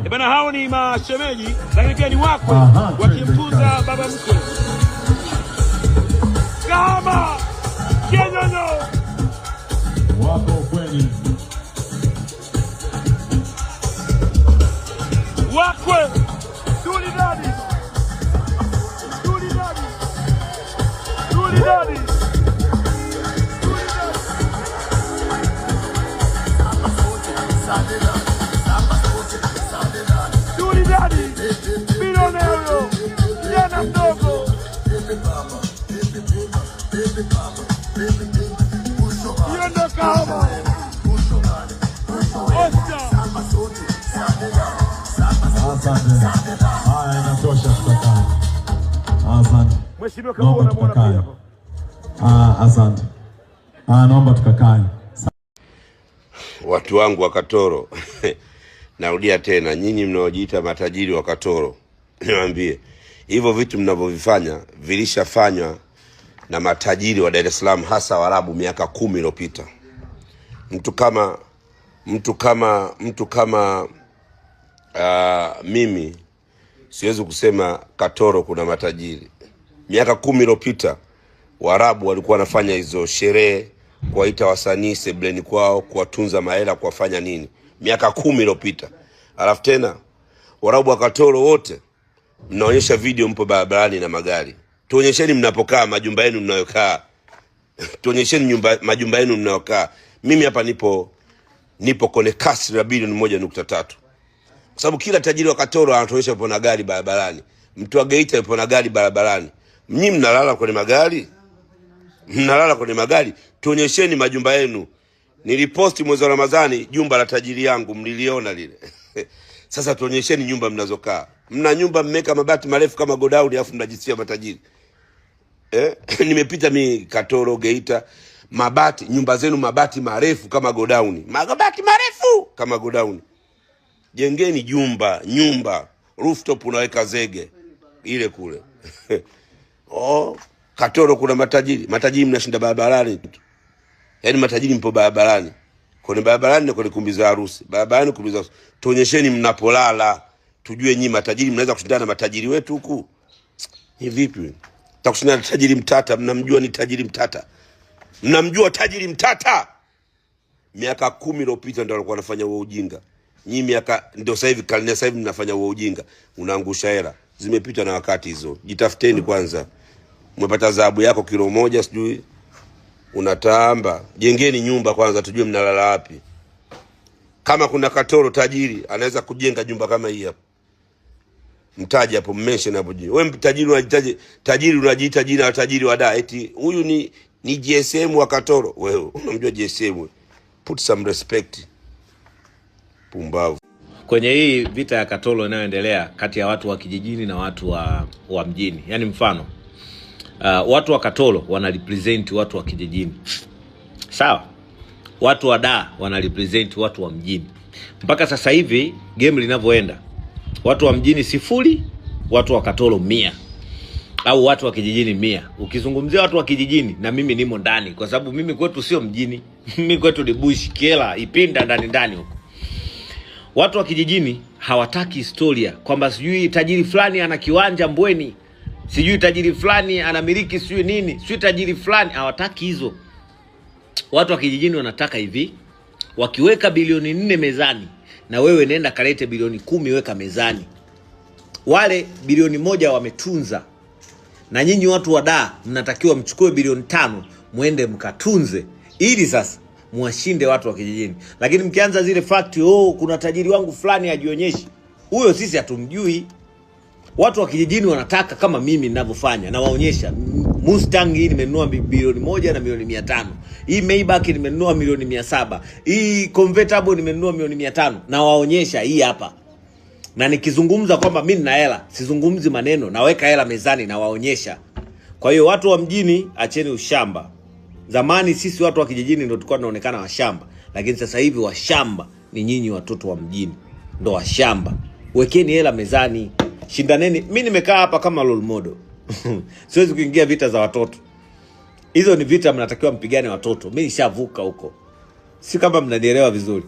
Bana, hao ni mashemeji lakini pia ni wakwe wakimtunza baba mkwe. Kama Kenyonyo wako kweli wakwe Tulidadi bilionero jana mdogo yendo kama asante. Haya, inatosha, tutakane. Asante. Mheshimiwa Kabona mwana pia hapo. Asante. Naomba tukakae. Watu wangu wa Katoro narudia tena, nyinyi mnaojiita matajiri wa Katoro, niwaambie hivyo vitu mnavyovifanya vilishafanywa na matajiri wa Dar es Salaam, hasa Waarabu miaka 10 iliyopita. Mtu kama mimi siwezi kusema Katoro kuna matajiri. Miaka 10 iliyopita Waarabu walikuwa wanafanya hizo sherehe, kuwaita wasanii sebleni kwao, kuwatunza mahela, kuwafanya nini, miaka 10 iliyopita. Alafu tena Waarabu wa Katoro wote mnaonyesha video mpo barabarani na magari. Tuonyesheni mnapokaa, majumba yenu mnayokaa. Tuonyesheni majumba yenu mnayokaa. Mimi hapa nipo kwenye kasri la bilioni 1.3. Kwa sababu kila tajiri wa Katoro anatuonyesha yupo na gari barabarani. Mtu wa Geita yupo na gari barabarani. Mnyinyi mnalala kwenye magari? Mnalala kwenye magari? Tuonyesheni majumba yenu. Niliposti mwezi wa Ramadhani jumba la tajiri yangu, mliliona lile. Sasa tuonyesheni nyumba mnazokaa. Mna nyumba mmeka mabati marefu kama godown, alafu mnajisia matajiri. Nimepita mimi Katoro, Geita, mabati, nyumba zenu mabati marefu kama godown. Mabati marefu kama godown. Jengeni nyumba, rooftop unaweka zege ile kule. Katoro kuna matajiri mnashinda barabarani. Yaani matajiri mpo barabarani. Kwenye barabarani na kwenye kumbi za harusi. Barabarani, kumbi za harusi. Tuonyesheni mnapolala. Tujue nyinyi matajiri mnaweza kushindana na matajiri wetu huku. Ni vipi? Takushindana na tajiri Mtata, mnamjua ni tajiri Mtata. Mnamjua tajiri Mtata? Miaka 10 iliyopita ndio walikuwa wanafanya huo ujinga. Nyinyi miaka ndio sasa hivi, karne sasa hivi mnafanya huo ujinga. Unaangusha hela. Zimepita na wakati hizo. Jitafuteni kwanza. Umepata dhahabu yako kilo 1 sijui unatamba. Jengeni nyumba kwanza tujue mnalala wapi. Kama kuna Katoro tajiri anaweza kujenga nyumba kama hii hapa, mtaji hapo, mention hapo juu. Wewe tajiri unajitaje? Tajiri unajiita jina la tajiri wa Dar, eti huyu ni GSM wa Katoro. Wewe unamjua GSM? Put some respect. Pumbavu. Kwenye hii vita ya Katoro inayoendelea kati ya watu wa kijijini na watu wa mjini. Yaani mfano watu wa Katoro wana represent watu wa kijijini. Sawa? Watu wa Dar wana represent watu wa mjini. Mpaka sasa hivi game linavyoenda, watu wa mjini 0, watu wa Katoro 100. Au watu wa kijijini 100. Ukizungumzia watu wa kijijini, na mimi nimo ndani, kwa sababu mimi kwetu sio mjini. Mimi kwetu ni bush, Kela, Ipinda, ndani huko. Watu wa kijijini hawataki historia kwamba sijui tajiri fulani ana kiwanja Mbweni, sijui tajiri fulani anamiliki sijui nini, sijui tajiri fulani. Hawataki hizo. Watu wa kijijini wanataka hivi: wakiweka bilioni 4 mezani, na wewe nenda kalete bilioni 10 weka mezani. Wale bilioni 1 wametunza, na nyinyi watu wa Dar mnatakiwa mchukue bilioni 5 muende mkatunze, ili sasa muwashinde watu wa kijijini. Lakini mkianza zile fact, kuna tajiri wangu fulani ajionyeshi, huyo sisi hatumjui. Watu wa kijijini wanataka kama mimi ninavyofanya, na waonyesha Mustang hii nimenunua bilioni 1 na milioni 500. Hii Maybach nimenunua milioni 700. Hii convertible nimenunua milioni 500, na waonyesha hii hapa. Na nikizungumza kwamba mimi nina hela, sizungumzi maneno, naweka hela mezani na waonyesha. Kwa hiyo watu wa mjini acheni ushamba. Zamani sisi watu wa kijijini ndio tulikuwa tunaonekana washamba, lakini sasa hivi washamba ni nyinyi watoto wa mjini. Ndio washamba. Wekeni hela mezani. Shindaneni. Mimi nimekaa hapa kama role model. Siwezi kuingia vita za watoto. Hizo ni vita mnatakiwa mpigane watoto. Mimi nishavuka huko. Si kama mnanielewa vizuri.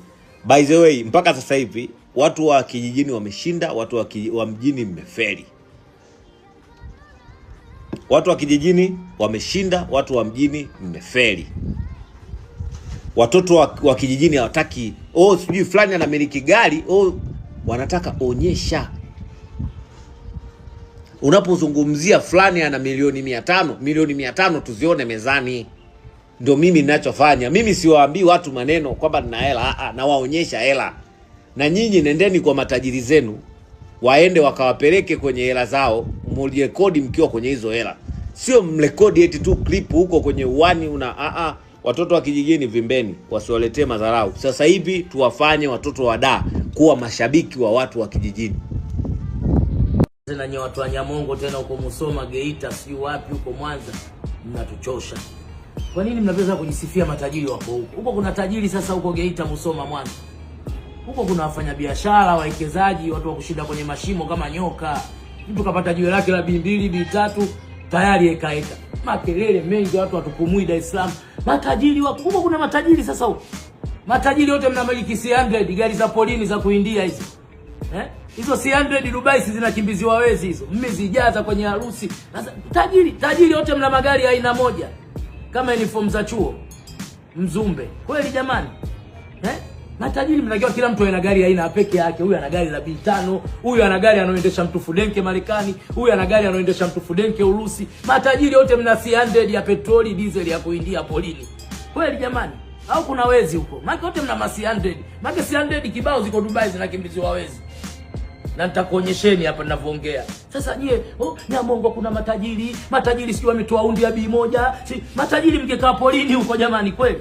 By the way, mpaka sasa hivi watu wa kijijini wameshinda, watu wa mjini mmefeli. Watu wa kijijini wameshinda, watu wa mjini mmefeli. Watoto wa kijijini hawataki sijui fulani anamiliki gari, wanataka onyesha. Unapozungumzia fulani ana milioni 500 tuzione mezani. Ndio mimi ninachofanya. Mimi siwaambii watu maneno kwamba nina hela, na waonyesha hela. Na nyinyi nendeni kwa matajiri zenu, waende wakawapeleke kwenye hela zao, mrekodi mkiwa kwenye hizo hela. Sio mrekodi eti tu clip huko kwenye uani watoto wa kijijini vimbeni, wasiwaletee madharau. Sasa hivi tuwafanye watoto wa Dar kuwa mashabiki wa watu wa kijijini. Tena nye watu wa Nyamongo tena huko Musoma, Geita, si wapi huko Mwanza, mnatuchosha. Kwa nini mnaweza kujisifia matajiri wako huko? Huko kuna tajiri sasa huko Geita, Musoma, Mwanza. Huko kuna wafanyabiashara, wawekezaji, watu wa kushinda kwenye mashimo kama nyoka. Mtu kapata jiwe lake la B2, B3 tayari ekaeka. Makelele mengi, watu watupumui Dar es Salaam. Matajiri wako huko, kuna matajiri sasa huko. Matajiri wote mnamiliki C100, gari za polini za kuindia hizo. Hizo C100 Dubai zinakimbiziwa wezi hizo. Mmezijaza kwenye harusi. Sasa tajiri wote mna magari aina moja. Kama uniform za chuo. Mzumbe. Kweli jamani? Matajiri mnakiwa kila mtu ana gari aina peke yake. Huyu ana gari la B5, huyu ana gari anaoendesha mtu fudenke Marekani, huyu ana gari anaoendesha mtu fudenke Urusi. Matajiri wote mna C100 ya petroli, diesel ya kuindia polini. Kweli jamani? Au kuna wezi huko? Maana wote mna C100. Maana C100 kibao ziko Dubai zinakimbiziwa wezi. Na nitakuonyesheni hapa ninavyoongea. Sasa Nyamongo kuna matajiri sio wametoa undi ya B1. Matajiri mngekaa polini huko jamani kweli.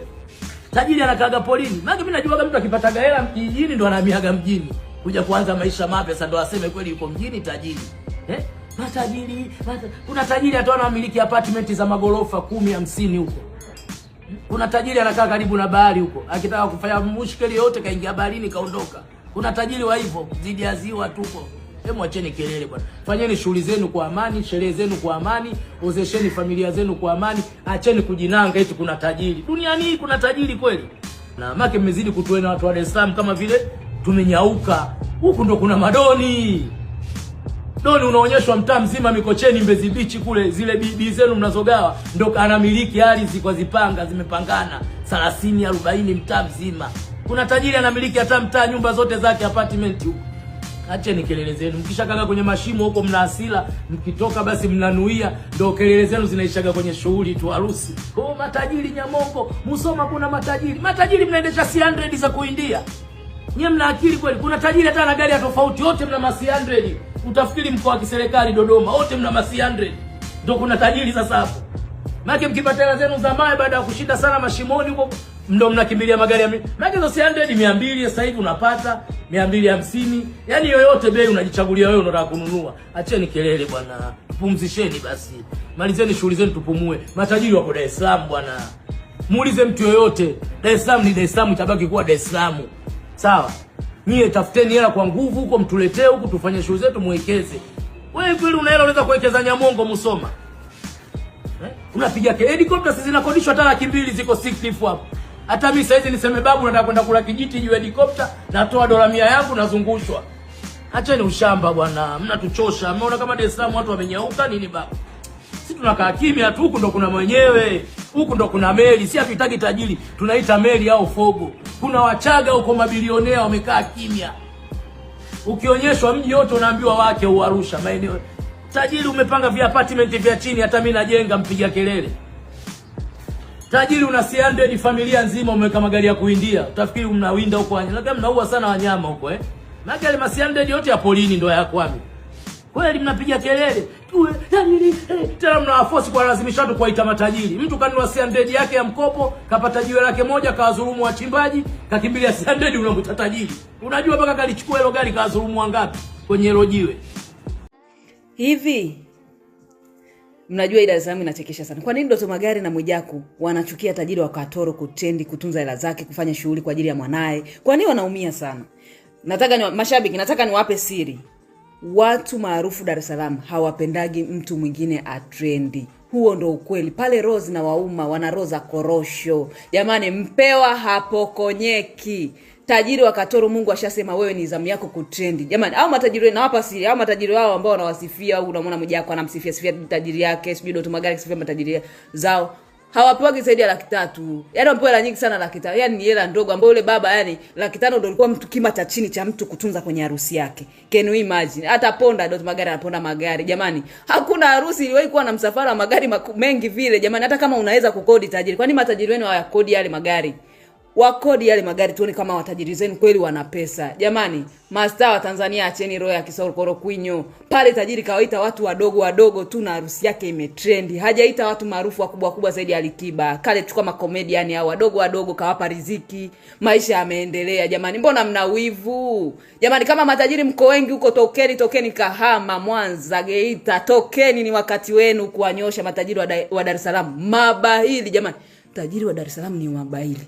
Tajiri anakaaga polini. Maana mimi najua mtu akipata hela mjini ndo anahamiaga mjini. Kuja kuanza maisha mapya sasa ndo aseme kweli yuko mjini tajiri. Kuna tajiri ataona amiliki apartment za magorofa 10, 50 huko. Kuna tajiri anakaa karibu na bahari huko. Akitaka kufanya mushkeli yote kaingia baharini kaondoka. Kuna tajiri wa hivyo zidi ya ziwa tuko. Hebu acheni kelele bwana. Fanyeni shughuli zenu kwa amani, sherehe zenu kwa amani, ozesheni familia zenu kwa amani, acheni kujinanga eti kuna tajiri. Duniani hii kuna tajiri kweli? Na make mmezidi kutuena watu wa Dar es Salaam kama vile tumenyauka. Huku ndo kuna madoni. Doni unaonyeshwa mtaa mzima Mikocheni, Mbezi Beach kule, zile bibi zenu mnazogawa ndo anamiliki ardhi kwa zipanga zimepangana 30 40 mtaa mzima. Kuna tajiri anamiliki hata mtaa nyumba zote zake apartment huko. Acheni kelele zenu. Mkishakaga kwenye mashimo huko mna hasira, mkitoka basi mnanuia, ndio kelele zenu zinaishaga kwenye shughuli tu harusi. Matajiri Nyamongo, Musoma kuna matajiri. Matajiri mnaendesha C100 za kuindia. Nyie mna akili kweli? Kuna tajiri hata na gari ya tofauti, wote mna C100. Utafikiri mkoa wa kiserikali Dodoma, wote mna C100. Ndio kuna tajiri sasa hapo. Maana mkipata hela zenu za mae baada ya kushinda sana mashimoni huko, ndio mnakimbilia magari ya maana hizo C100 200 sasa hivi unapata 250. Yaani yoyote bei unajichagulia wewe unataka kununua. Acheni kelele bwana. Pumzisheni basi. Malizeni shughuli zenu tupumue. Matajiri wako Dar es Salaam bwana. Muulize mtu yoyote. Dar es Salaam ni Dar es Salaam, itabaki kuwa Dar es Salaam. Sawa? Nyie tafuteni hela kwa nguvu huko, mtuletee huko tufanye shughuli zetu muwekeze. Wewe kweli una hela unaweza kuwekeza Nyamongo Musoma? Unapiga helicopter sisi zinakodishwa hata 200 ziko 60 hapo. Hata mimi saizi niseme babu nataka kwenda kula kijiti juu helicopter, natoa $100 yangu nazungushwa. Acheni ushamba bwana, mnatuchosha. Mnaona kama Dar es Salaam watu wamenyauka nini babu? Sisi tunakaa kimya tu, huku ndo kuna mwenyewe. Huku ndo kuna meli, si hatuhitaji tajiri, tunaita meli au fogo. Kuna Wachaga huko mabilionea wamekaa kimya. Ukionyeshwa mji wote unaambiwa wake Arusha maeneo. Tajiri umepanga vya apartment vya chini, hata mimi najenga mpiga kelele. Tajiri una C100 familia nzima umeweka magari ya kuindia. Utafikiri mnawinda huko wanyama. Labda mnaua sana wanyama huko Magari ma C100 yote ya polini ndio ya kwami. Kweli mnapiga kelele. Tena mnawaforce kwa lazimisha watu kuwaita matajiri. Mtu kanunua C100 yake ya mkopo, kapata jiwe lake moja, kawadhulumu wachimbaji, kakimbilia C100 unamkuta tajiri. Unajua mpaka kalichukua hilo gari kawadhulumu wangapi kwenye hilo jiwe? Hivi mnajua Dar es Salaam inachekesha sana. Kwa nini Doto Magari na Mwijaku wanachukia tajiri wa Katoro kutendi kutunza hela zake, kufanya shughuli kwa ajili ya mwanae? Kwa nini wanaumia sana? Mashabiki, nataka niwape siri. Watu maarufu Dar es Salaam hawapendagi mtu mwingine atrendi. Huo ndo ukweli. Pale Rose na Wauma wana roza korosho. Jamani, mpewa hapokonyeki. Tajiri wa Katoro, Mungu ashasema wewe ni zamu yako kutrendi. Jamani, hao matajiri nawapa siri, hao matajiri wao ambao wanawasifia au unamwona Mwijaku anamsifia tajiri yake, sijui Doto Magari sifia matajiri zao. Hawapewa zaidi ya 300,000. Yaani wapewa hela nyingi sana 500,000. Yaani ni hela ndogo ambayo yule baba yani 500,000 ndio ilikuwa mtu kima cha chini cha mtu kutunza kwenye harusi yake. Can you imagine? Hata Ponda Doto Magari anaponda magari. Jamani, hakuna harusi iliwahi kuwa na msafara wa magari mengi vile. Jamani, hata kama unaweza kukodi tajiri. Kwani matajiri wenu hawakodi yale magari? Wakodi yale magari tuone kama watajiri zenu kweli wana pesa. Jamani, mastaa wa Tanzania acheni roho ya Kisorokoro Kwinyo. Pale tajiri kawaita watu wadogo tu na harusi yake imetrendi. Hajaita watu maarufu wakubwa zaidi ya Alikiba. Kale tu kama comedian hao wadogo kawapa riziki. Maisha yameendelea. Jamani, mbona mna wivu? Jamani, kama matajiri mko wengi huko, tokeni Kahama, Mwanza, Geita, tokeni, ni wakati wenu kuwanyosha matajiri wa Dar es Salaam. Mabahili jamani. Tajiri wa Dar es Salaam ni mabahili.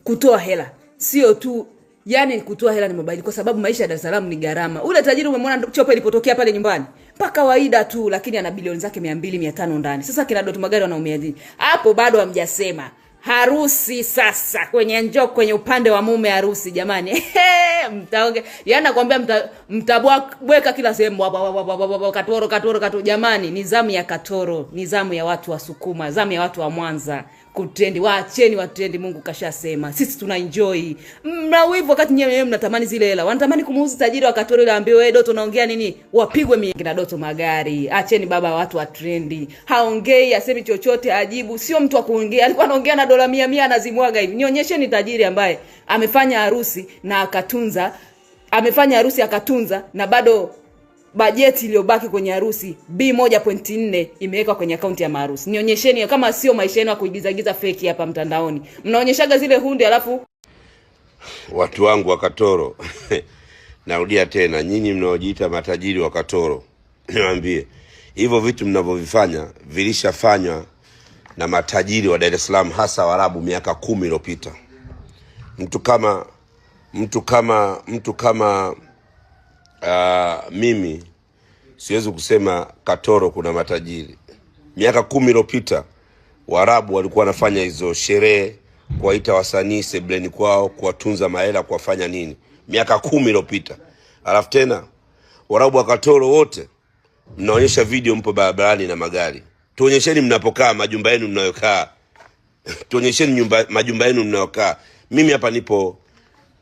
Kutoa hela sio tu, yani kutoa hela ni mabali, kwa sababu maisha ya Dar es Salaam ni gharama. Ule tajiri umemwona chopa ilipotokea pale nyumbani, pa kawaida tu, lakini ana bilioni zake 200 500 ndani. Sasa kina Doto Magari wanaumia nini hapo? Bado hamjasema harusi. Sasa kwenye upande wa mume harusi, jamani mtaonge, yani nakwambia mtabweka kila sehemu. Katoro. Jamani, ni zamu ya Katoro, ni zamu ya watu wa Sukuma, zamu ya watu wa Mwanza kutrendi. Waacheni watrendi, Mungu kashasema. Sisi tuna enjoy. Mnawivu wakati nyewe mnatamani zile hela. Wanatamani kumuuza tajiri wa Katoro ile, ambiwe wewe Doto unaongea nini? Wapigwe mingi na Doto Magari. Acheni baba watu wa trendi. Haongei, asemi chochote, ajibu. Sio mtu wa kuongea. Alikuwa anaongea na dola 100 anazimwaga hivi. Nionyesheni tajiri ambaye amefanya harusi na akatunza. Amefanya harusi akatunza na bado bajeti iliyobaki kwenye harusi B1.4 imewekwa kwenye akaunti ya maharusi. Nionyesheni kama sio maisha yenu ya kuigiza fake hapa mtandaoni. Mnaonyeshaga zile hundi alafu watu wangu wa Katoro. Narudia tena, nyinyi mnaojiita matajiri wa Katoro, niwaambie hivyo vitu mnavyovifanya vilishafanywa na matajiri wa Dar es Salaam, hasa Waarabu miaka 10 iliyopita. Mtu kama mimi siwezi kusema Katoro kuna matajiri. Miaka 10 iliyopita Waarabu walikuwa wanafanya hizo sherehe, kuwaita wasanii sebleni kwao, kuwatunza mahela, kuwafanya nini, miaka 10 iliyopita. Alafu tena Waarabu wa Katoro wote mnaonyesha video mpo barabarani na magari. Tuonyesheni mnapokaa, majumba yenu mnayokaa. Tuonyesheni majumba yenu mnayokaa. Mimi hapa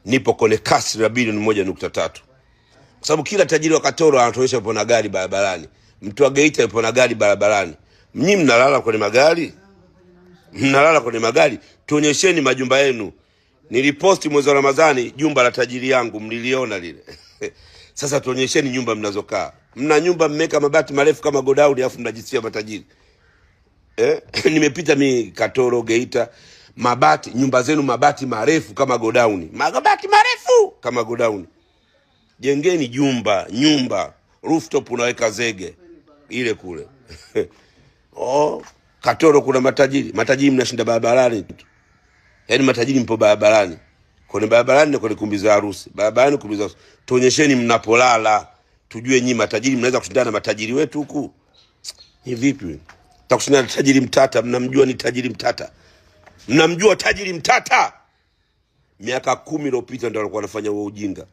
nipo kwenye kasri la bilioni 1.3. Kwa sababu kila tajiri wa Katoro anatuonyesha yupo na gari barabarani. Mtu wa Geita yupo na gari barabarani. Mnyi mnalala kwenye magari? Mnalala kwenye magari? Tuonyesheni majumba yenu. Niliposti mwezi wa Ramadhani jumba la tajiri yangu, mliliona lile. Sasa tuonyesheni nyumba mnazokaa. Mna nyumba mmeka mabati marefu kama godown, alafu mnajisikia matajiri. Nimepita mimi Katoro, Geita, nyumba zenu mabati marefu kama godown. Mabati marefu kama godown. Jengeni nyumba rooftop, unaweka zege ile kule. Katoro kuna matajiri mnashinda barabarani. Yaani matajiri mpo barabarani. Kwenye barabarani na kwenye kumbi za harusi. Barabarani, kumbi za harusi. Tuonyesheni mnapolala. Tujue nyinyi matajiri mnaweza kushindana na matajiri wetu huku. Ni vipi? Takushindana na tajiri mtata, mnamjua ni tajiri mtata. Mnamjua tajiri mtata? Miaka 10 iliyopita ndio alikuwa anafanya huo ujinga.